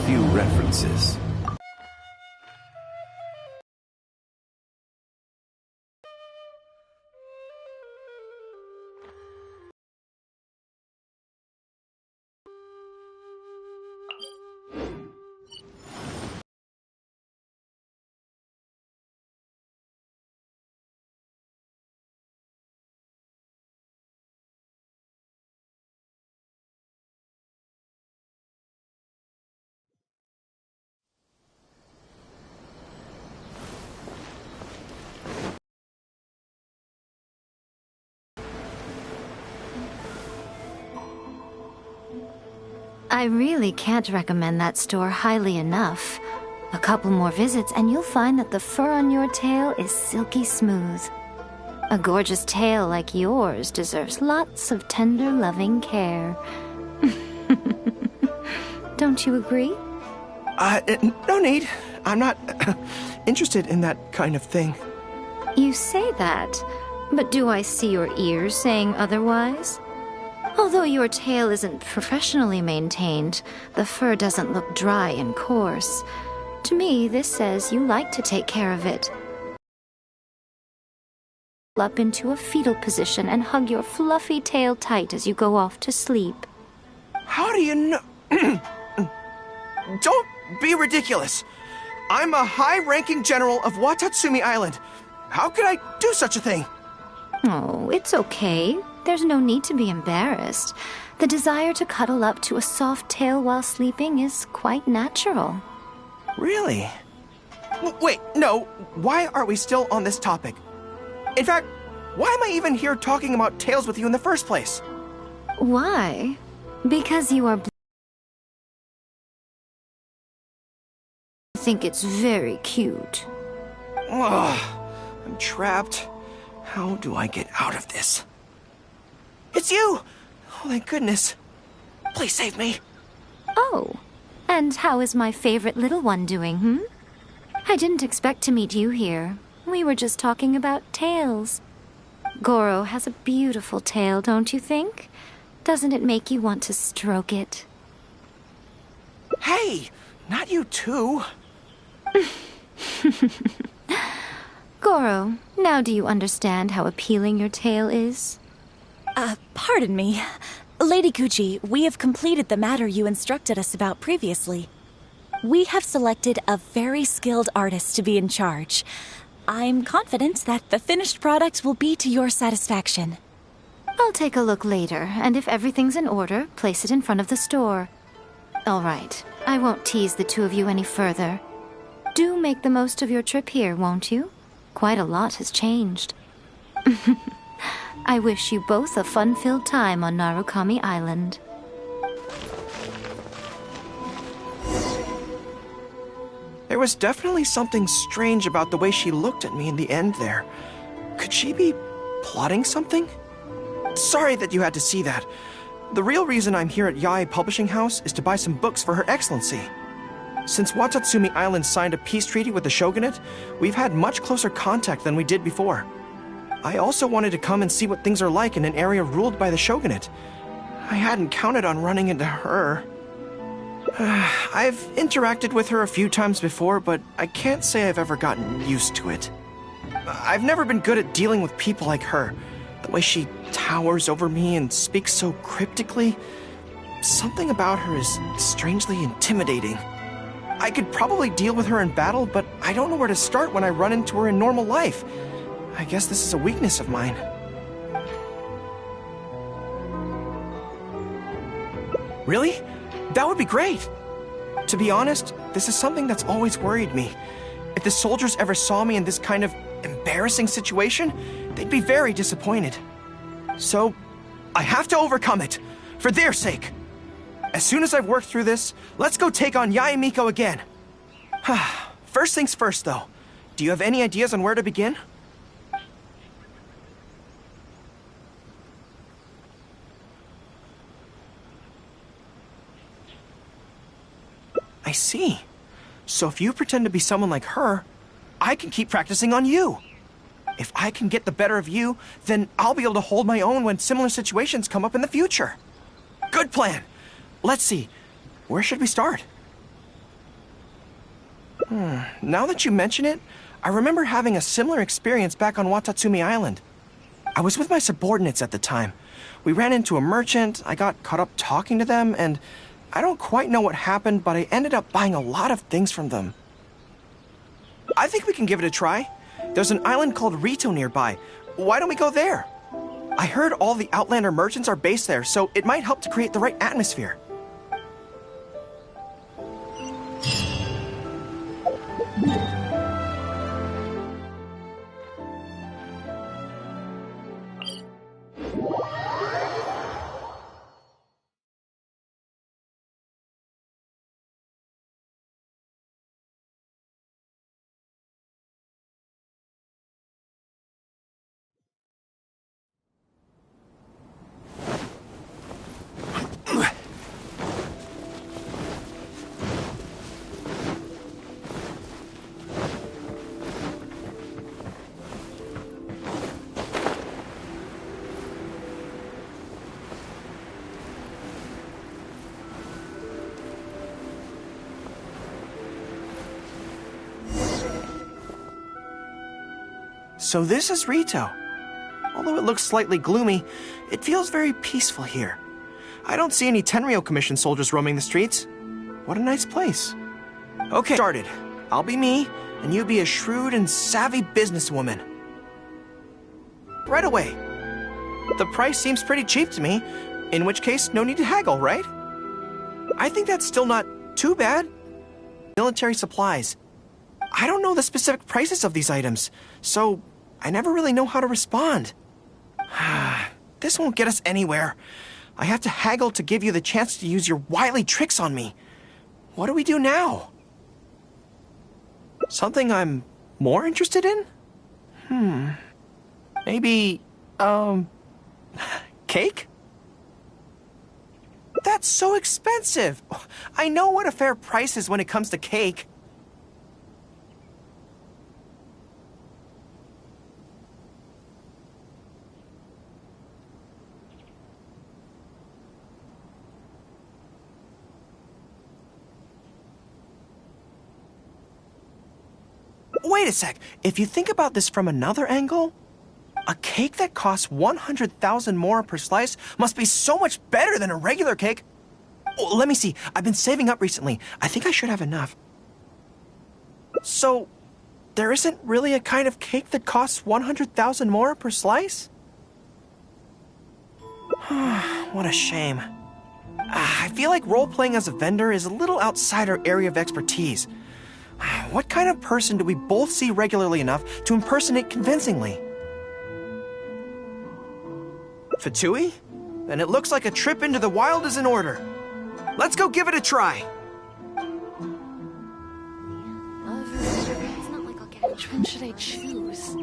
few references. I really can't recommend that store highly enough. A couple more visits and you'll find that the fur on your tail is silky smooth. A gorgeous tail like yours deserves lots of tender, loving care. Don't you agree? No need. I'm not interested in that kind of thing. You say that, but do I see your ears saying otherwise? Although your tail isn't professionally maintained, the fur doesn't look dry and coarse. To me, this says you like to take care of it. Up into a fetal position and hug your fluffy tail tight as you go off to sleep. How do you know? Don't be ridiculous. I'm a high-ranking general of Watatsumi Island. How could I do such a thing? Oh, it's okay. There's no need to be embarrassed. The desire to cuddle up to a soft tail while sleeping is quite natural. Really? Wait, no. Why are we still on this topic? In fact, why am I even here talking about tails with you in the first place? Why? Because you are... I think it's very cute. Ugh, I'm trapped. How do I get out of this? It's you! Oh, thank goodness. Please save me. Oh, and how is my favorite little one doing, I didn't expect to meet you here. We were just talking about tails. Gorou has a beautiful tail, don't you think? Doesn't it make you want to stroke it? Hey, not you too. Gorou, now do you understand how appealing your tail is? Pardon me. Lady Gucci, we have completed the matter you instructed us about previously. We have selected a very skilled artist to be in charge. I'm confident that the finished product will be to your satisfaction. I'll take a look later, and if everything's in order, place it in front of the store. All right, I won't tease the two of you any further. Do make the most of your trip here, won't you? Quite a lot has changed. I wish you both a fun-filled time on Narukami Island. There was definitely something strange about the way she looked at me in the end there. Could she be plotting something? Sorry that you had to see that. The real reason I'm here at Yae Publishing House is to buy some books for Her Excellency. Since Watatsumi Island signed a peace treaty with the shogunate, we've had much closer contact than we did before. I also wanted to come and see what things are like in an area ruled by the shogunate. I hadn't counted on running into her. I've interacted with her a few times before, but I can't say I've ever gotten used to it. I've never been good at dealing with people like her. The way she towers over me and speaks so cryptically. Something about her is strangely intimidating. I could probably deal with her in battle, but I don't know where to start when I run into her in normal life. I guess this is a weakness of mine. Really? That would be great. To be honest, this is something that's always worried me. If the soldiers ever saw me in this kind of embarrassing situation, they'd be very disappointed. So, I have to overcome it, for their sake. As soon as I've worked through this, let's go take on Yae Miko again. First things first, though. Do you have any ideas on where to begin? I see. So if you pretend to be someone like her, I can keep practicing on you. If I can get the better of you, then I'll be able to hold my own when similar situations come up in the future. Good plan. Let's see. Where should we start? Now that you mention it, I remember having a similar experience back on Watatsumi Island. I was with my subordinates at the time. We ran into a merchant, I got caught up talking to them, and I don't quite know what happened, but I ended up buying a lot of things from them. I think we can give it a try. There's an island called Rito nearby. Why don't we go there? I heard all the Outlander merchants are based there, so it might help to create the right atmosphere. So this is Rito. Although it looks slightly gloomy, it feels very peaceful here. I don't see any Tenryou Commission soldiers roaming the streets. What a nice place. Okay, started. I'll be me, and you be a shrewd and savvy businesswoman. Right away. The price seems pretty cheap to me, in which case no need to haggle, right? I think that's still not too bad. Military supplies. I don't know the specific prices of these items, so I never really know how to respond. This won't get us anywhere. I have to haggle to give you the chance to use your wily tricks on me. What do we do now? Something I'm more interested in? Maybe, cake? That's so expensive. I know what a fair price is when it comes to cake. Wait a sec. If you think about this from another angle, a cake that costs 100,000 more per slice must be so much better than a regular cake. Oh, let me see. I've been saving up recently. I think I should have enough. So, there isn't really a kind of cake that costs 100,000 more per slice? What a shame. I feel like role-playing as a vendor is a little outside our area of expertise. What kind of person do we both see regularly enough to impersonate convincingly? Fatui? Then it looks like a trip into the wild is in order. Let's go give it a try. It's not like I'll get. Which one should I choose?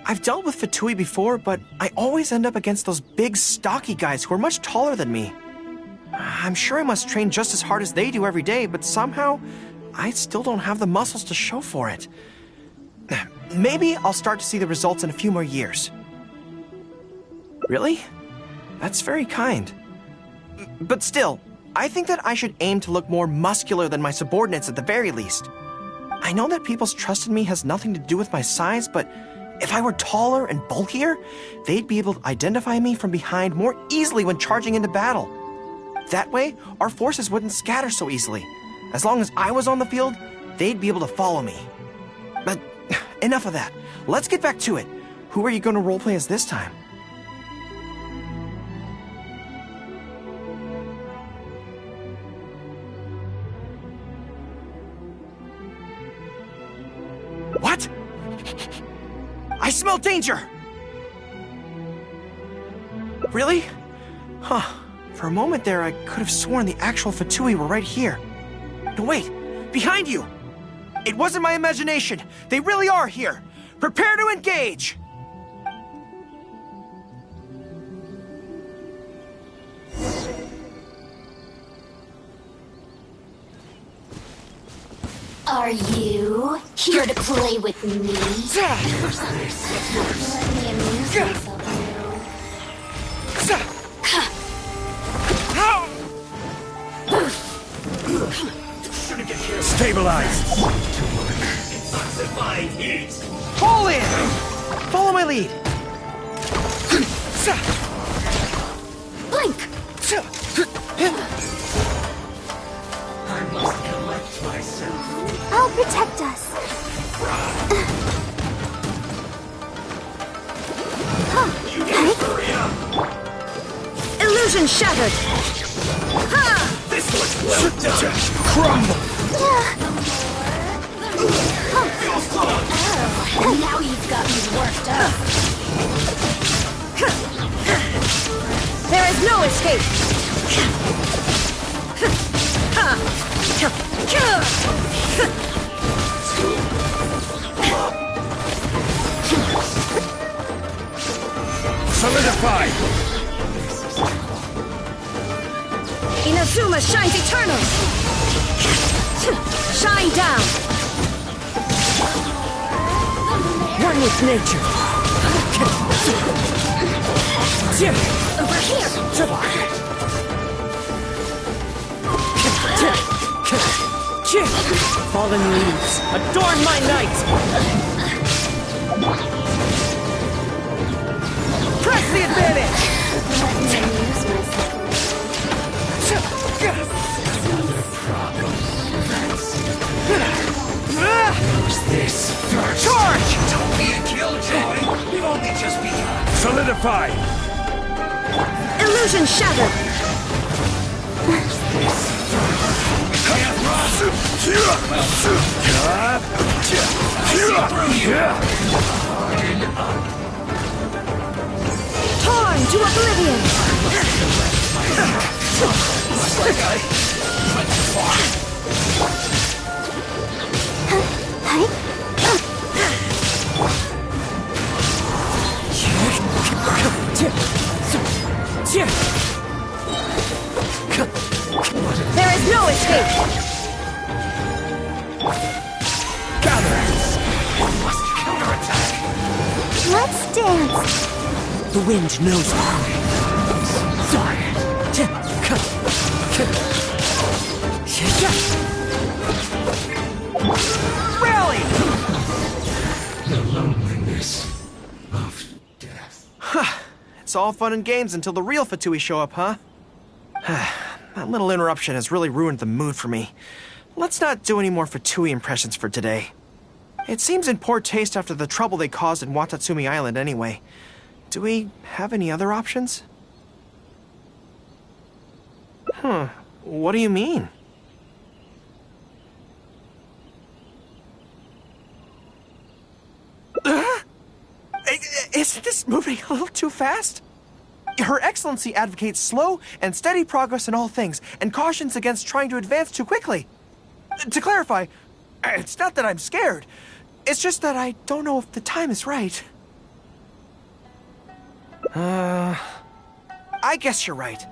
I've dealt with Fatui before, but I always end up against those big, stocky guys who are much taller than me. I'm sure I must train just as hard as they do every day, but somehow, I still don't have the muscles to show for it. Maybe I'll start to see the results in a few more years. Really? That's very kind. But still, I think that I should aim to look more muscular than my subordinates at the very least. I know that people's trust in me has nothing to do with my size, but if I were taller and bulkier, they'd be able to identify me from behind more easily when charging into battle. That way, our forces wouldn't scatter so easily. As long as I was on the field, they'd be able to follow me. But enough of that. Let's get back to it. Who are you going to roleplay as this time? What? I smell danger! Really? Huh. For a moment there, I could have sworn the actual Fatui were right here. No, wait! Behind you! It wasn't my imagination! They really are here! Prepare to engage! Are you here to play with me? Let me amuse myself a little. Stabilized! Fall in! Follow my lead! Blink! I must collect myself. I'll protect us. You can hurry up! Illusion shattered! This was well done! Crumble! Now you've got me worked up. There is no escape! Solidify! Inazuma shines eternal! Shine down! One with nature! Over here! Fallen leaves, adorn my night! Press the advantage! Let me amuse myself Who's this? First. Charge! Don't be a killjoy! We've only just begun! Solidify! Illusion shattered! Torn to oblivion! There is no escape! Let's dance. The wind knows me. Rally! The loneliness of death. It's all fun and games until the real Fatui show up, huh? That little interruption has really ruined the mood for me. Let's not do any more Fatui impressions for today. It seems in poor taste after the trouble they caused in Watatsumi Island anyway. Do we have any other options? What do you mean? Isn't this moving a little too fast? Her Excellency advocates slow and steady progress in all things, and cautions against trying to advance too quickly. To clarify, it's not that I'm scared. It's just that I don't know if the time is right. I guess you're right.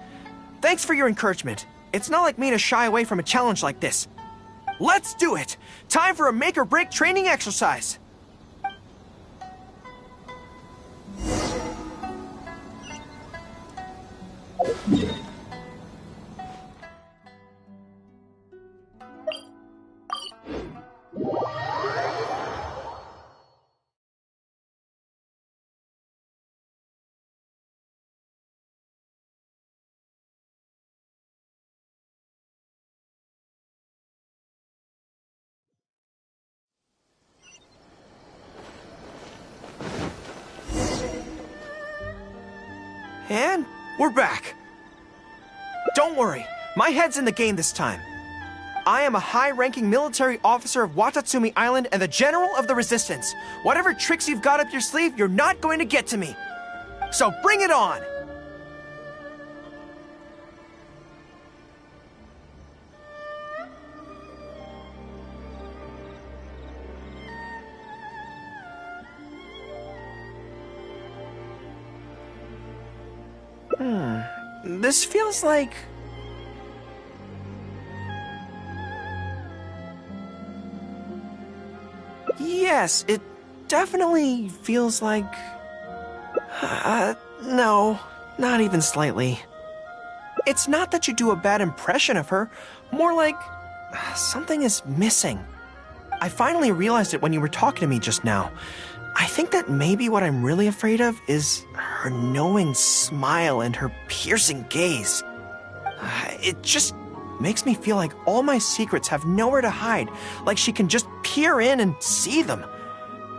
Thanks for your encouragement. It's not like me to shy away from a challenge like this. Let's do it! Time for a make-or-break training exercise! And we're back. Don't worry, my head's in the game this time. I am a high-ranking military officer of Watatsumi Island and the General of the Resistance. Whatever tricks you've got up your sleeve, you're not going to get to me. So bring it on! This feels like... Yes, it definitely feels like... no, not even slightly. It's not that you do a bad impression of her, more like something is missing. I finally realized it when you were talking to me just now. I think that maybe what I'm really afraid of is her knowing smile and her piercing gaze. It just makes me feel like all my secrets have nowhere to hide, like she can just peer in and see them.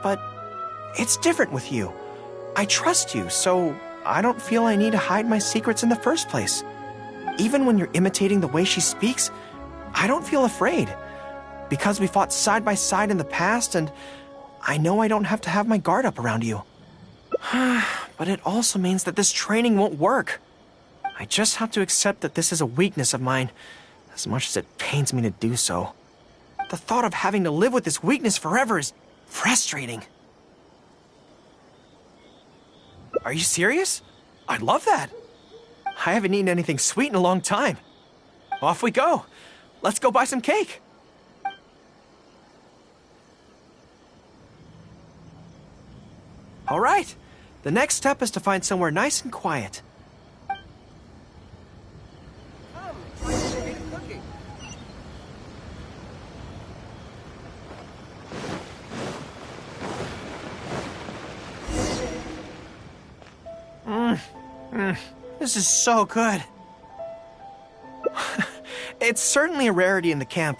But it's different with you. I trust you, so I don't feel I need to hide my secrets in the first place. Even when you're imitating the way she speaks, I don't feel afraid. Because we fought side by side in the past, and I know I don't have to have my guard up around you. But it also means that this training won't work. I just have to accept that this is a weakness of mine, as much as it pains me to do so. The thought of having to live with this weakness forever is frustrating. Are you serious? I'd love that. I haven't eaten anything sweet in a long time. Off we go. Let's go buy some cake. All right. The next step is to find somewhere nice and quiet. This is so good. It's certainly a rarity in the camp.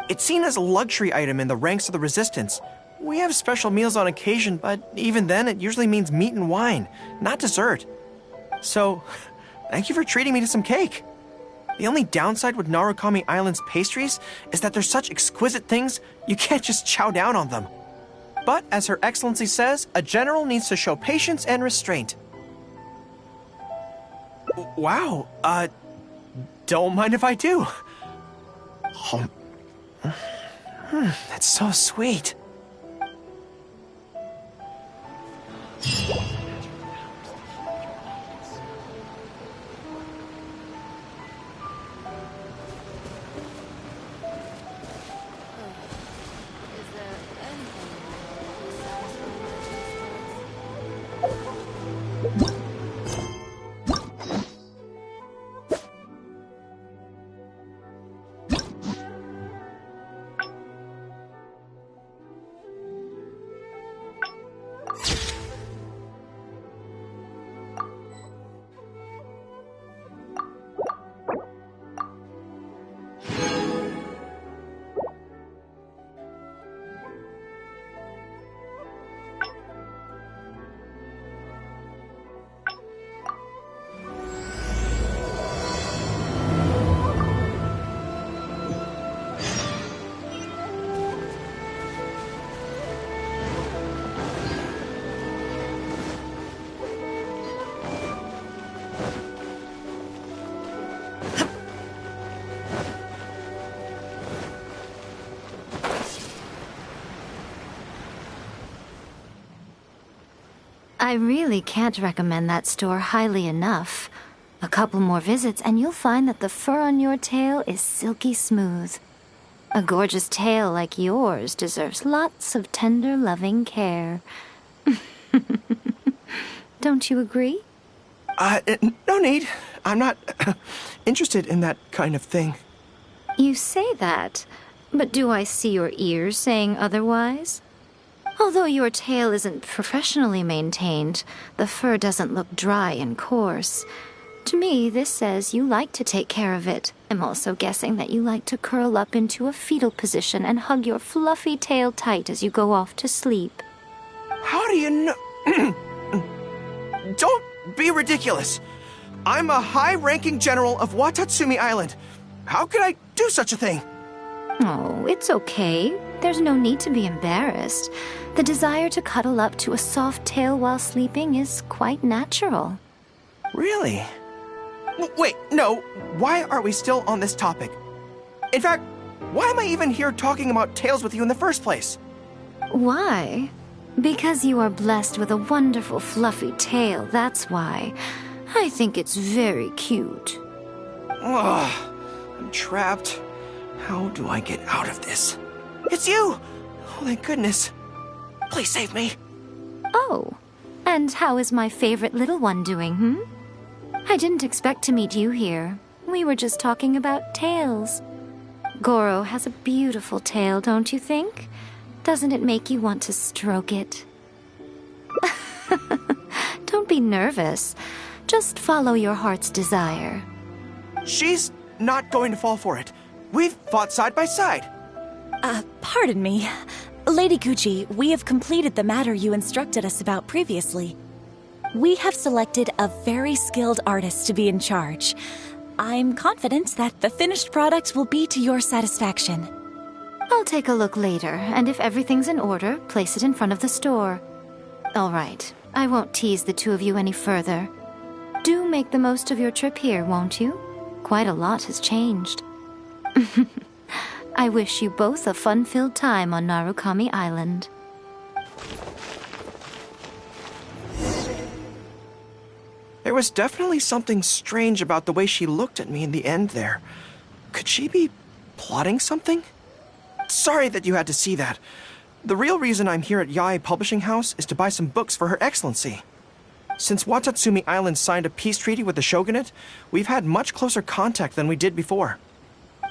It's seen as a luxury item in the ranks of the Resistance. We have special meals on occasion, but even then it usually means meat and wine, not dessert. So, thank you for treating me to some cake. The only downside with Narukami Island's pastries is that they're such exquisite things, you can't just chow down on them. But, as Her Excellency says, a general needs to show patience and restraint. Wow, don't mind if I do. That's so sweet. I really can't recommend that store highly enough. A couple more visits and you'll find that the fur on your tail is silky smooth. A gorgeous tail like yours deserves lots of tender, loving care. Don't you agree? No need. I'm not interested in that kind of thing. You say that, but do I see your ears saying otherwise? Although your tail isn't professionally maintained, the fur doesn't look dry and coarse. To me, this says you like to take care of it. I'm also guessing that you like to curl up into a fetal position and hug your fluffy tail tight as you go off to sleep. How do you know? be ridiculous. I'm a high-ranking general of Watatsumi Island. How could I do such a thing? Oh, it's okay. There's no need to be embarrassed. The desire to cuddle up to a soft tail while sleeping is quite natural. Really? Wait, no. Why are we still on this topic? In fact, why am I even here talking about tails with you in the first place? Why? Because you are blessed with a wonderful fluffy tail, that's why. I think it's very cute. Ugh, I'm trapped. How do I get out of this? It's you! Oh, thank goodness. Please save me. Oh, and how is my favorite little one doing, I didn't expect to meet you here. We were just talking about tails. Gorou has a beautiful tail, don't you think? Doesn't it make you want to stroke it? Don't be nervous. Just follow your heart's desire. She's not going to fall for it. We've fought side by side. Pardon me. Lady Gucci, we have completed the matter you instructed us about previously. We have selected a very skilled artist to be in charge. I'm confident that the finished product will be to your satisfaction. I'll take a look later, and if everything's in order, place it in front of the store. All right, I won't tease the two of you any further. Do make the most of your trip here, won't you? Quite a lot has changed. I wish you both a fun-filled time on Narukami Island. There was definitely something strange about the way she looked at me in the end there. Could she be plotting something? Sorry that you had to see that. The real reason I'm here at Yae Publishing House is to buy some books for Her Excellency. Since Watatsumi Island signed a peace treaty with the shogunate, we've had much closer contact than we did before.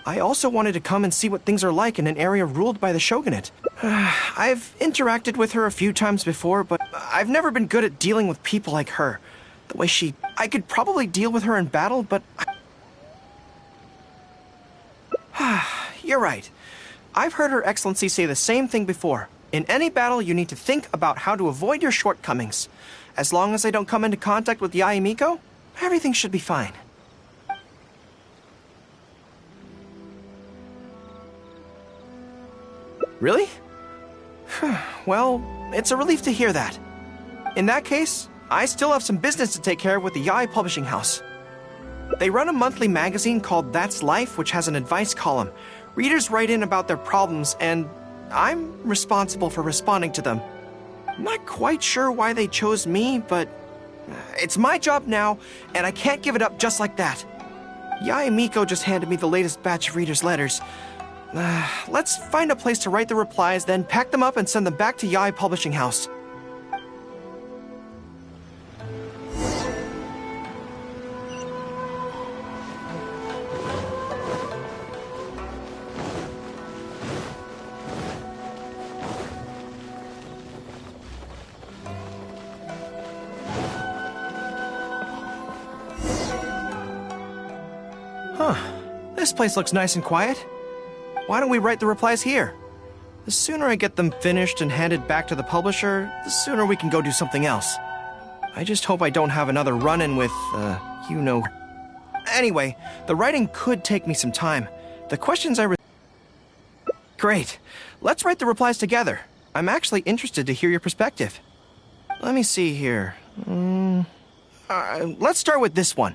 I also wanted to come and see what things are like in an area ruled by the shogunate. I've interacted with her a few times before, but I've never been good at dealing with people like her. The way I could probably deal with her in battle, but... You're right. I've heard Her Excellency say the same thing before. In any battle, you need to think about how to avoid your shortcomings. As long as I don't come into contact with Yae Miko, everything should be fine. Really? Well, it's a relief to hear that. In that case, I still have some business to take care of with the Yae Publishing House. They run a monthly magazine called That's Life, which has an advice column. Readers write in about their problems, and I'm responsible for responding to them. I'm not quite sure why they chose me, but it's my job now, and I can't give it up just like that. Yae Miko just handed me the latest batch of readers' letters. Let's find a place to write the replies, then pack them up and send them back to Yae Publishing House. This place looks nice and quiet. Why don't we write the replies here? The sooner I get them finished and handed back to the publisher, the sooner we can go do something else. I just hope I don't have another run-in with, you know... Anyway, the writing could take me some time. The questions Great. Let's write the replies together. I'm actually interested to hear your perspective. Let me see here. Let's start with this one.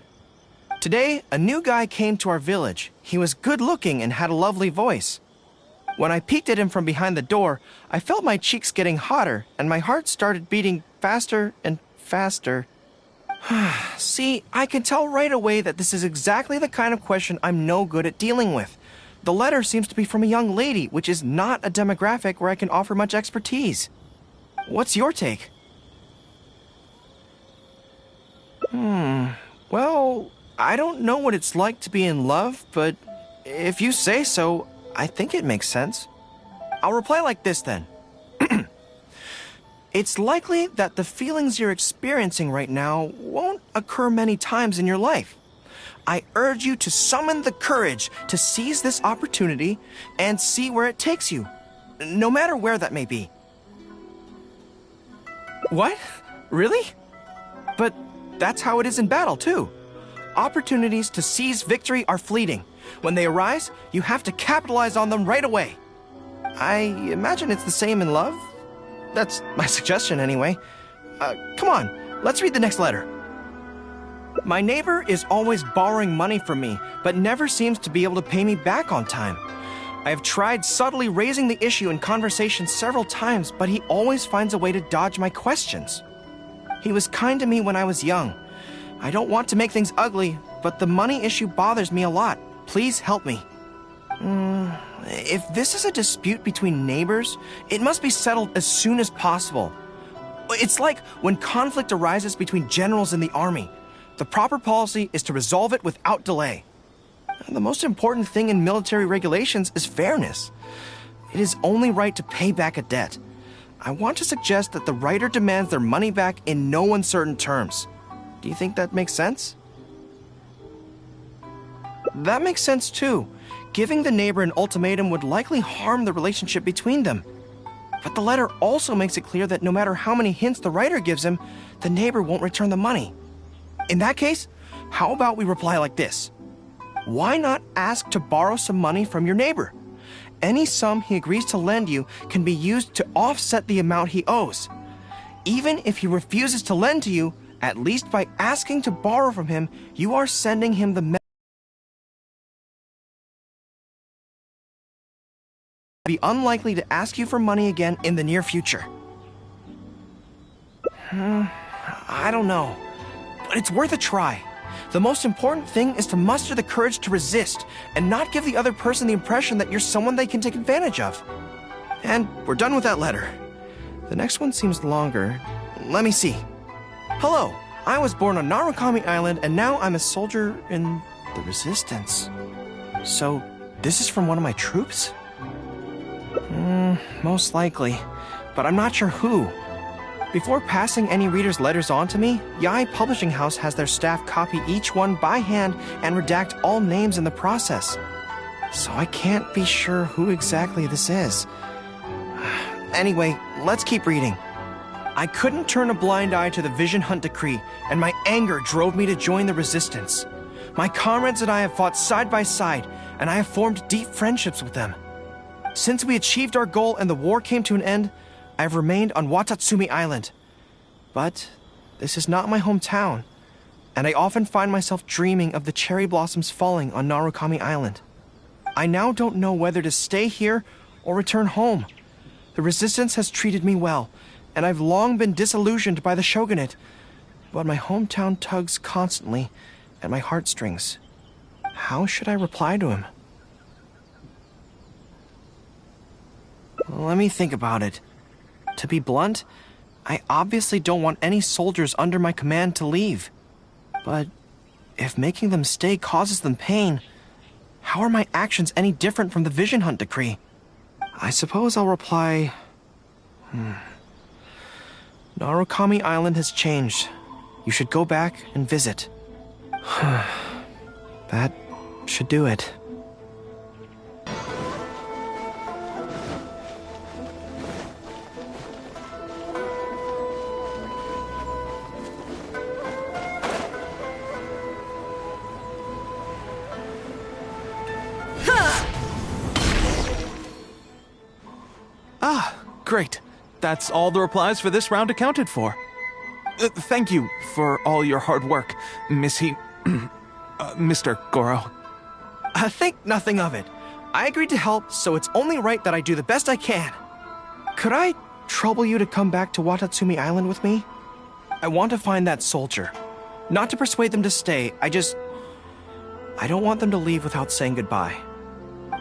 Today, a new guy came to our village. He was good-looking and had a lovely voice. When I peeked at him from behind the door, I felt my cheeks getting hotter, and my heart started beating faster and faster. See, I can tell right away that this is exactly the kind of question I'm no good at dealing with. The letter seems to be from a young lady, which is not a demographic where I can offer much expertise. What's your take? Well, I don't know what it's like to be in love, but if you say so, I think it makes sense. I'll reply like this then. It's likely that the feelings you're experiencing right now won't occur many times in your life. I urge you to summon the courage to seize this opportunity and see where it takes you, no matter where that may be. What? Really? But That's how it is in battle, too. Opportunities to seize victory are fleeting. When they arise, you have to capitalize on them right away. I imagine it's the same in love. That's my suggestion, anyway. Come on, let's read the next letter. My neighbor is always borrowing money from me, but never seems to be able to pay me back on time. I have tried subtly raising the issue in conversation several times, but he always finds a way to dodge my questions. He was kind to me when I was young. I don't want to make things ugly, but the money issue bothers me a lot. Please help me. If this is a dispute between neighbors, it must be settled as soon as possible. It's like when conflict arises between generals in the army. The proper policy is to resolve it without delay. The most important thing in military regulations is fairness. It is only right to pay back a debt. I want to suggest that the writer demands their money back in no uncertain terms. Do you think that makes sense? That makes sense too. Giving the neighbor an ultimatum would likely harm the relationship between them. But the letter also makes it clear that no matter how many hints the writer gives him, the neighbor won't return the money. In that case, how about we reply like this? Why not ask to borrow some money from your neighbor? Any sum he agrees to lend you can be used to offset the amount he owes. Even if he refuses to lend to you, at least by asking to borrow from him, you are sending him the be unlikely to ask you for money again in the near future. I don't know, but it's worth a try. The most important thing is to muster the courage to resist and not give the other person the impression that you're someone they can take advantage of. And we're done with that letter. The next one seems longer. Let me see. Hello, I was born on Narukami Island and now I'm a soldier in the Resistance. So, this is from one of my troops? Most likely, but I'm not sure who. Before passing any reader's letters on to me, Yai Publishing House has their staff copy each one by hand and redact all names in the process. So I can't be sure who exactly this is. Anyway, let's keep reading. I couldn't turn a blind eye to the Vision Hunt decree, and my anger drove me to join the resistance. My comrades and I have fought side by side, and I have formed deep friendships with them. Since we achieved our goal and the war came to an end, I have remained on Watatsumi Island. But this is not my hometown, and I often find myself dreaming of the cherry blossoms falling on Narukami Island. I now don't know whether to stay here or return home. The resistance has treated me well, and I've long been disillusioned by the shogunate, but my hometown tugs constantly at my heartstrings. How should I reply to him? Let me think about it. To be blunt, I obviously don't want any soldiers under my command to leave. But if making them stay causes them pain, how are my actions any different from the Vision Hunt decree? I suppose I'll reply... Narukami Island has changed. You should go back and visit. That should do it. Great. That's all the replies for this round accounted for. Thank you for all your hard work, Mr. Gorou. Think nothing of it. I agreed to help, so it's only right that I do the best I can. Could I trouble you to come back to Watatsumi Island with me? I want to find that soldier. Not to persuade them to stay, I don't want them to leave without saying goodbye.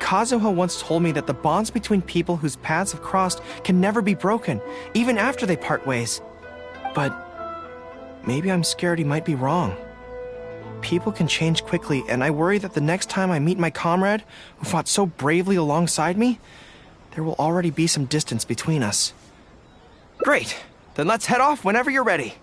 Kazuha once told me that the bonds between people whose paths have crossed can never be broken, even after they part ways. But maybe I'm scared he might be wrong. People can change quickly, and I worry that the next time I meet my comrade, who fought so bravely alongside me, there will already be some distance between us. Great! Then let's head off whenever you're ready.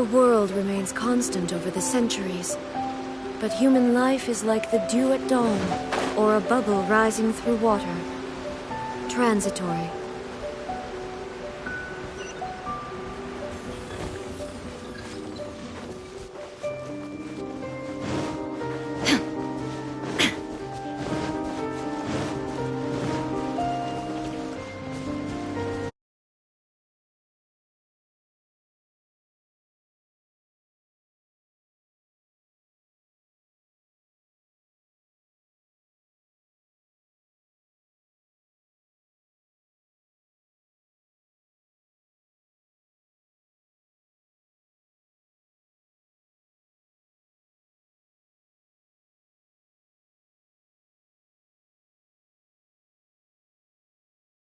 The world remains constant over the centuries, but human life is like the dew at dawn, or a bubble rising through water. Transitory,